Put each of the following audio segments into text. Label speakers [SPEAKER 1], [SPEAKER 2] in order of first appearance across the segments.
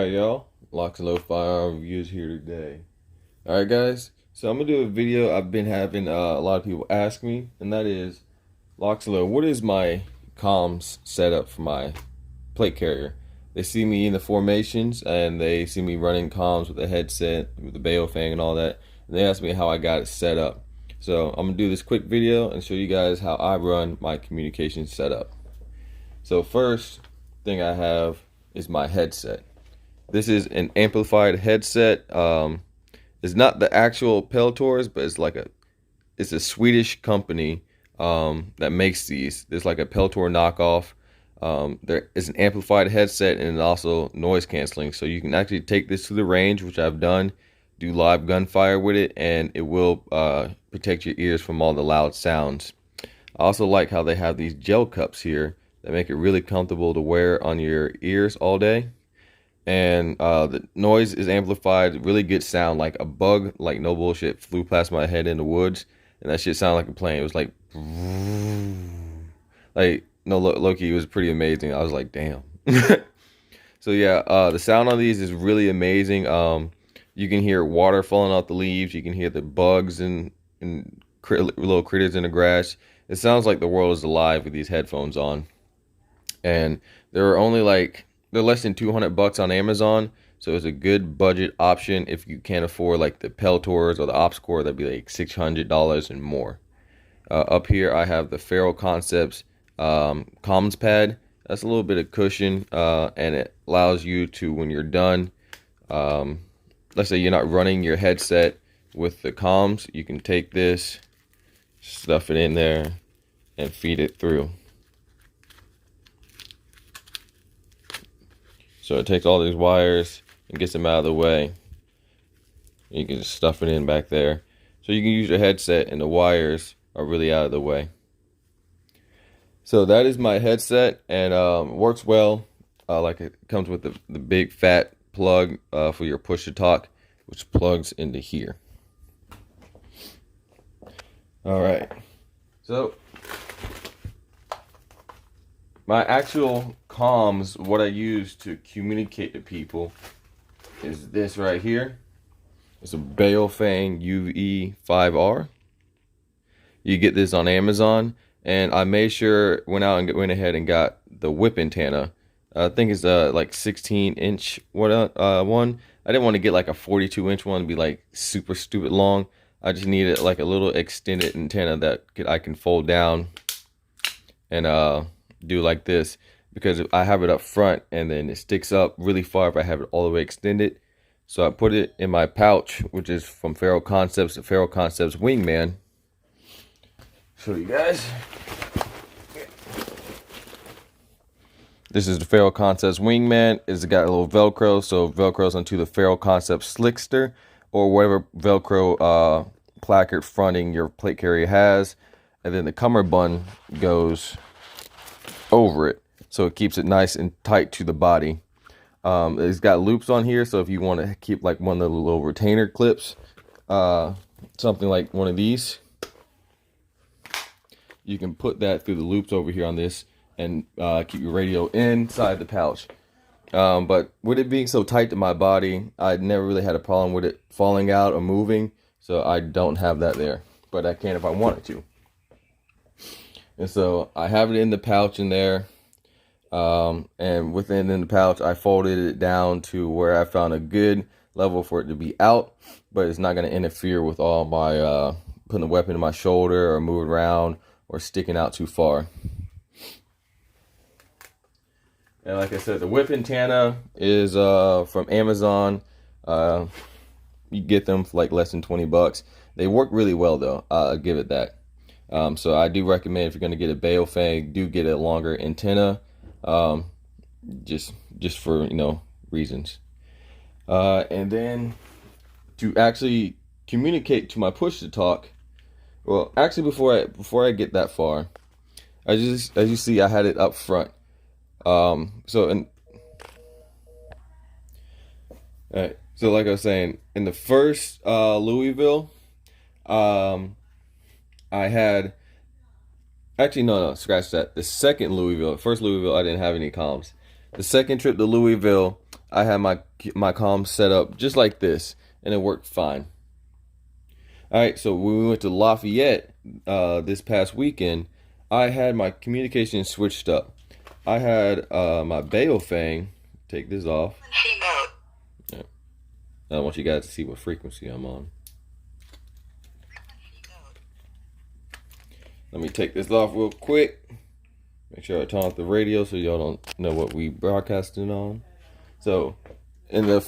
[SPEAKER 1] Alright, y'all. LocsNLoad reviews here today. Alright, guys. So I'm going to do a video I've been having a lot of people ask me, and that is, LocsNLoad, what is my comms setup for my plate carrier? They see me in the formations, and they see me running comms with a headset, with the Baofeng and all that, and they ask me how I got it set up. So I'm going to do this quick video and show you guys how I run my communication setup. So first thing I have is my headset. This is an amplified headset. It's not the actual Peltors, but it's a Swedish company that makes these. There's like a Peltor knockoff. There is an amplified headset and also noise canceling, so you can actually take this to the range, which I've done, do live gunfire with it, and it will protect your ears from all the loud sounds. I also like how they have these gel cups here that make it really comfortable to wear on your ears all day. And the noise is amplified, really good sound, like a bug, like no bullshit, flew past my head in the woods, and that shit sounded like a plane. It was like no, Loki, it was pretty amazing. I was like, damn. So yeah, the sound on these is really amazing. You can hear water falling off the leaves. You can hear the bugs and little critters in the grass. It sounds like the world is alive with these headphones on. And they're less than $200 on Amazon, so it's a good budget option if you can't afford like the Peltors or the OpsCore. That'd be like $600 and more. Up here I have the Feral Concepts comms pad. That's a little bit of cushion, and it allows you to, when you're done, let's say you're not running your headset with the comms, you can take this, stuff it in there, and feed it through. So it takes all these wires and gets them out of the way. You can just stuff it in back there. So you can use your headset and the wires are really out of the way. So that is my headset, and works well. Like it comes with the big fat plug for your push to talk, which plugs into here. All right. So my actual comms, what I use to communicate to people, is this right here. It's a Baofeng UV5R. You get this on Amazon, and I made sure, went ahead and got the whip antenna. I think it's like 16-inch one. I didn't want to get like a 42-inch one to be like super stupid long. I just needed like a little extended antenna that I can fold down and do like this, because I have it up front and then it sticks up really far if I have it all the way extended. So I put it in my pouch, which is from Feral Concepts, the Feral Concepts Wingman. Show you guys. This is the Feral Concepts Wingman. It's got a little Velcro, so Velcro's onto the Feral Concepts Slickster, or whatever Velcro placard fronting your plate carrier has, and then the cummerbund goes over it, so it keeps it nice and tight to the body. It's got loops on here, so if you want to keep like one of the little retainer clips, something like one of these, you can put that through the loops over here on this and keep your radio inside the pouch. But with it being so tight to my body, I never really had a problem with it falling out or moving, so I don't have that there, but I can if I wanted to. And so I have it in the pouch in there, and within the pouch I folded it down to where I found a good level for it to be out, but it's not going to interfere with all my putting the weapon in my shoulder or moving around or sticking out too far. And like I said, the whip antenna is from Amazon. You get them for like less than $20. They work really well though, I'll give it that. So I do recommend, if you're going to get a Baofeng, do get a longer antenna, just for, reasons. And then to actually communicate to my push to talk, well, actually before I get that far, as you see, I had it up front. So like I was saying, in the first Louisville, I had, actually no, scratch that. The second Louisville, first Louisville, I didn't have any comms. The second trip to Louisville, I had my comms set up just like this, and it worked fine. All right, so when we went to Lafayette this past weekend, I had my communication switched up. I had my Baofeng. Take this off. Yeah. I want you guys to see what frequency I'm on. Let me take this off real quick. Make sure I turn off the radio so y'all don't know what we broadcasting on. So, in the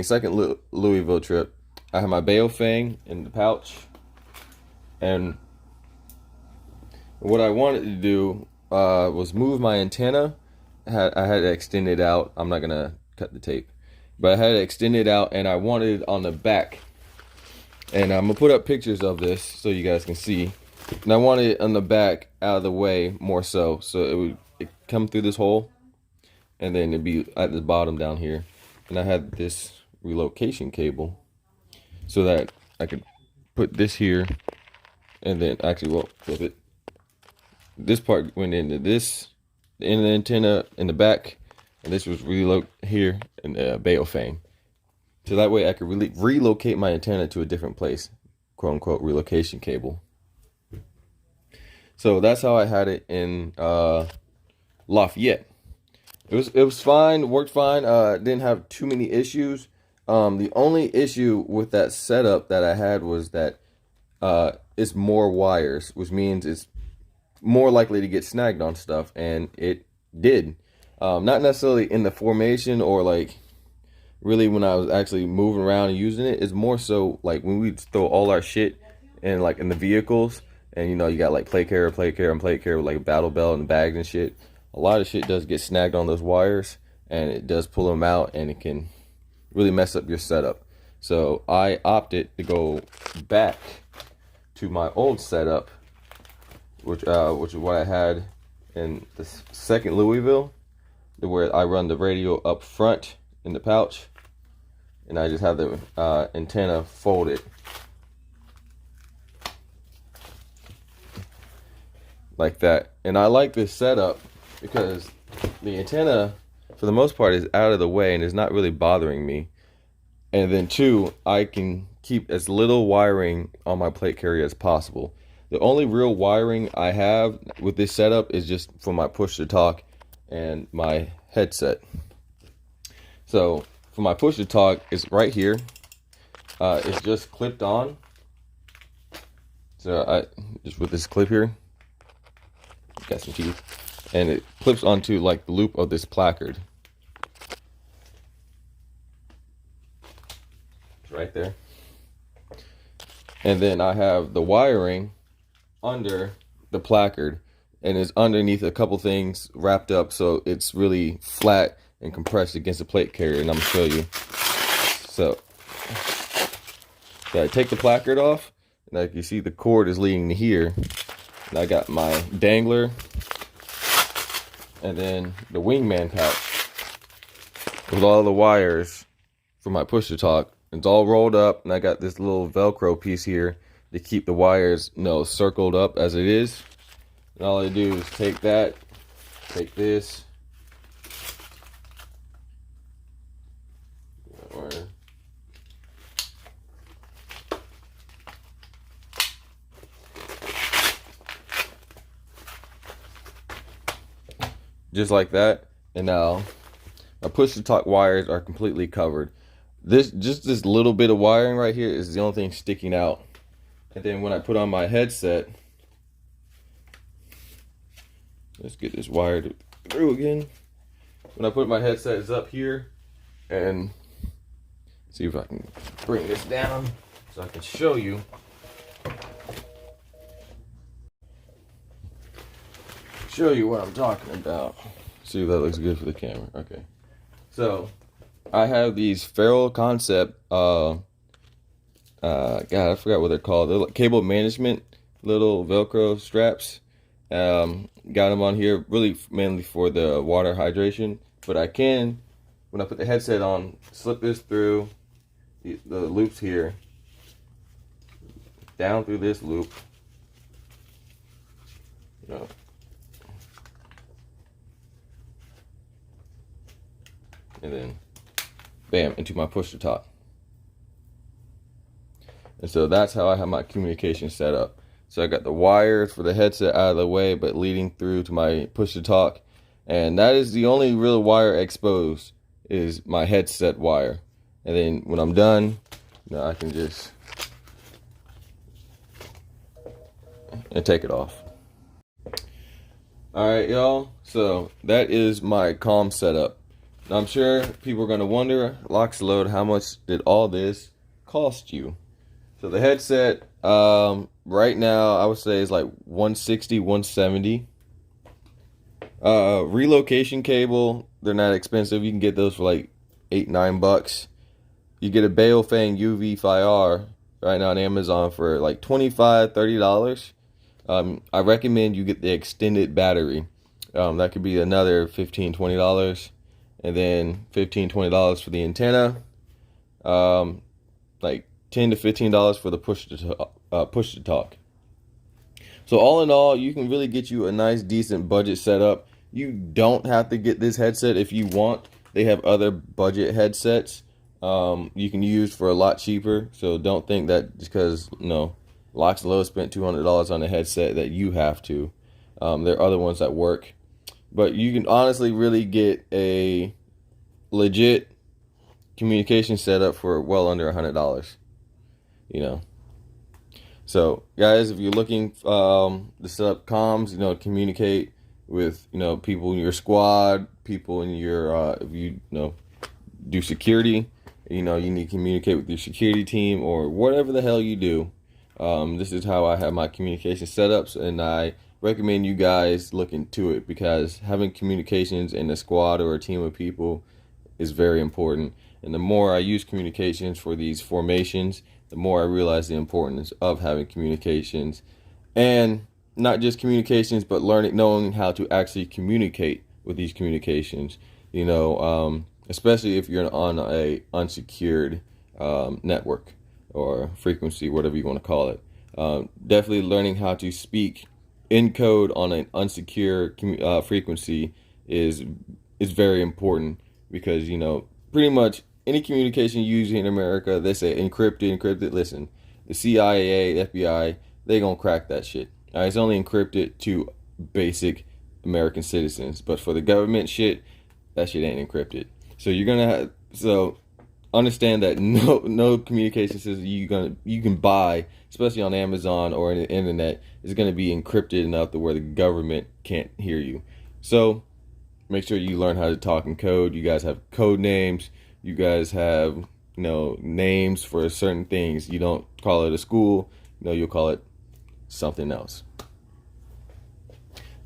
[SPEAKER 1] second Louisville trip, I had my Baofeng in the pouch, and what I wanted to do was move my antenna. I had it extended out. I'm not gonna cut the tape, but I had it extended out, and I wanted it on the back. And I'm gonna put up pictures of this so you guys can see. And I wanted it on the back, out of the way more so it would come through this hole, and then it'd be at the bottom down here. And I had this relocation cable so that I could put this here, and then actually, flip it. This part went into this, the end of the antenna in the back, and this was here in the Baofeng. So that way I could relocate my antenna to a different place, quote unquote relocation cable. So that's how I had it in Lafayette. It was fine, worked fine. Didn't have too many issues. The only issue with that setup that I had was that it's more wires, which means it's more likely to get snagged on stuff, and it did. Not necessarily in the formation or like really when I was actually moving around and using it. It's more so like when we throw all our shit in the vehicles, and you know you got like plate carrier with like a battle belt and bags and shit. A lot of shit does get snagged on those wires, and it does pull them out, and it can really mess up your setup. So I opted to go back to my old setup, which is what I had in the second Louisville, where I run the radio up front in the pouch, and I just have the antenna folded like that. And I like this setup because the antenna, for the most part, is out of the way and is not really bothering me. And then two, I can keep as little wiring on my plate carrier as possible. The only real wiring I have with this setup is just for my push to talk and my headset. So for my push to talk, it's right here. It's just clipped on. So I just with this clip here, got some teeth, and it clips onto like the loop of this placard. It's right there. And then I have the wiring under the placard, and it's underneath a couple things wrapped up, so it's really flat and compressed against the plate carrier, and I'm gonna show you. So I take the placard off, and like you see, the cord is leading to here, and I got my dangler, and then the wingman pouch with all the wires for my push to talk. It's all rolled up, and I got this little Velcro piece here to keep the wires, circled up as it is. And all I do is take that, take this, just like that, and now my push to talk wires are completely covered. This little bit of wiring right here is the only thing sticking out. And then when I put on my headset, let's get this wired through again. When I put my headset, it's up here, and see if I can bring this down so I can show you. Show you what I'm talking about. See if that looks good for the camera. Okay. So I have these Feral Concept God, I forgot what they're called. They're like cable management little Velcro straps. Got them on here really mainly for the water hydration, but I can, when I put the headset on, slip this through the loops here, down through this loop, and then bam, into my push to talk. And so that's how I have my communication set up. So I got the wires for the headset out of the way, but leading through to my push to talk. And that is the only real wire exposed, is my headset wire. And then when I'm done, I can just and take it off. Alright, y'all, so that is my comm setup. Now, I'm sure people are going to wonder, LocsNLoad, how much did all this cost you? So the headset, right now, I would say is like $160, $170. Relocation cable, they're not expensive. You can get those for like $8, $9. You get a Baofeng UV-Fire right now on Amazon for like $25, $30. I recommend you get the extended battery. That could be another $15, $20. And then $15, $20 for the antenna. Like $10 to $15 for the push to talk. So all in all, you can really get you a nice, decent budget setup. You don't have to get this headset if you want. They have other budget headsets you can use for a lot cheaper. So don't think that just because LocsNLoad spent $200 on a headset that you have to. There are other ones that work, but you can honestly really get a legit communication setup for well under $100. So guys, if you're looking to set up comms, communicate with people in your squad, people in your if you do security, you need to communicate with your security team or whatever the hell you do. This is how I have my communication setups, and I recommend you guys look into it, because having communications in a squad or a team of people is very important. And the more I use communications for these formations, the more I realize the importance of having communications, and not just communications, but knowing how to actually communicate with these communications. Especially if you're on a unsecured network or frequency, whatever you want to call it. Definitely learning how to speak in code on an unsecure frequency is very important, because pretty much any communication used in America, they say encrypted. Listen, the CIA, the FBI, they gonna crack that shit. It's only encrypted to basic American citizens, but for the government shit, that shit ain't encrypted. So you're gonna understand that no communication system you can buy, especially on Amazon or in the internet, is gonna be encrypted enough to where the government can't hear you. So make sure you learn how to talk in code. You guys have code names. You guys have names for certain things. You don't call it a school. You'll call it something else.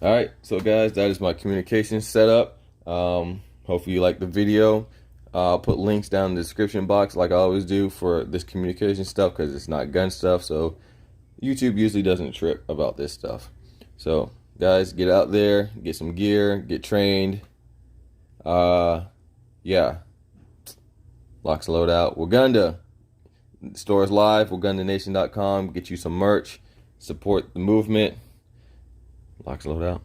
[SPEAKER 1] All right, so guys, that is my communication setup. Hopefully you like the video. I'll put links down in the description box, like I always do, for this communication stuff, because it's not gun stuff. So YouTube usually doesn't trip about this stuff. So guys, get out there, get some gear, get trained. Yeah. LocsNLoad out. Waganda. The store is live. WagandaNation.com. Get you some merch. Support the movement. LocsNLoad out.